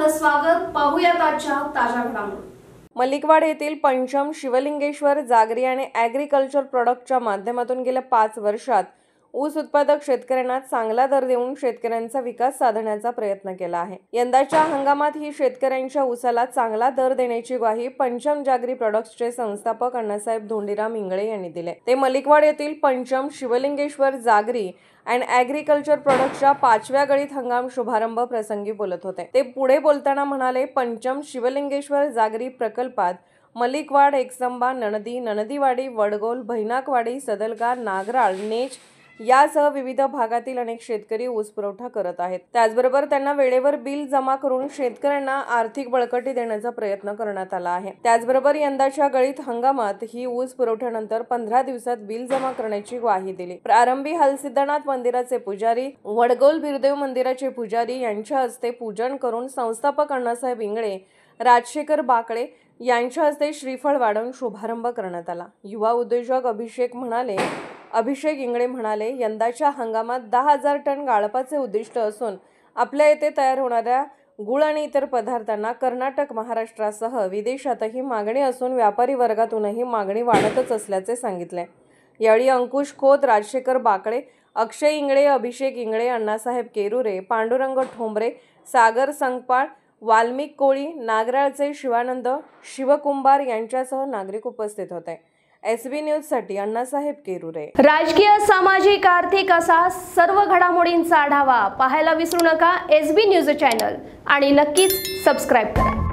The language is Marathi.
आपलं स्वागत. पाहूयात आजच्या ताज्या घडामोडी. मलिकवाड येथील पंचम शिवलिंगेश्वर जागरी आणि ॲग्रिकल्चर प्रोडक्टच्या माध्यमातून गेल्या 5 वर्षात ऊस उत्पादक शेतकऱ्यांना चांगला दर देऊन शेतकऱ्यांचा विकास साधण्याचा प्रयत्न केला आहे. यंदाच्या हंगामात ही शेतकऱ्यांच्या ऊसाला चांगला दर देण्याची ग्वाही पंचम जागरी प्रोडक्ट्सचे संस्थापक अण्णासाहेब धोंडीराम इंगळे यांनी दिले. ते मलिकवाड येथील पंचम शिवलिंगेश्वर जागरी अँड ॲग्रिकल्चर प्रोडक्ट्सच्या 5व्या गळीत हंगाम शुभारंभ प्रसंगी बोलत होते. ते पुढे बोलताना म्हणाले, पंचम शिवलिंगेश्वर जागरी प्रकल्पात मलिकवाड, एकसंबा, नणदी, नणदीवाडी, वडगोल, भैनाकवाडी, सदलगा, नागराळ, नेच यासह विविध भागातील अनेक शेतकरी ऊस पुरवठा करत आहेत. त्याचबरोबर त्यांना वेळेवर बिल जमा करून शेतकऱ्यांना आर्थिक बळकटी देण्याचा प्रयत्न करण्यात आला आहे. त्याचबरोबर यंदाच्या गळीत हंगामात ही ऊस पुरवठ्यानंतर 15 दिवसात बिल जमा करण्याची ग्वाही दिली. प्रारंभी हलसिद्धनाथ मंदिराचे पुजारी, वडगोल बिरदेव मंदिराचे पुजारी यांच्या हस्ते पूजन करून संस्थापक अण्णासाहेब इंगळे, राजशेखर बाकळे यांच्या हस्ते श्रीफळ वाढवून शुभारंभ करण्यात आला. युवा उद्योजक अभिषेक इंगळे म्हणाले, यंदाच्या हंगामात 10,000 टन गाळपाचे उद्दिष्ट असून आपल्या येथे तयार होणाऱ्या गुळ आणि इतर पदार्थांना कर्नाटक, महाराष्ट्रासह विदेशातही मागणी असून व्यापारी वर्गातूनही मागणी वाढतच असल्याचे सांगितले. यावेळी अंकुश खोत, राजशेखर बाकळे, अक्षय इंगळे, अभिषेक इंगळे, अण्णासाहेब केरुरे, पांडुरंग ठोंबरे, सागर संगपाळ, वाल्मिक कोळी, नागराळचे शिवानंद, शिवकुंभार यांच्यासह नागरिक उपस्थित होते. SB न्यूजसाठी अण्णासाहेब केरुरे. राजकीय, सामाजिक, आर्थिक असा सर्व घडामोडींचा आढावा पाहायला विसरू नका SB न्यूज चॅनल आणि नक्कीच सबस्क्राईब करा.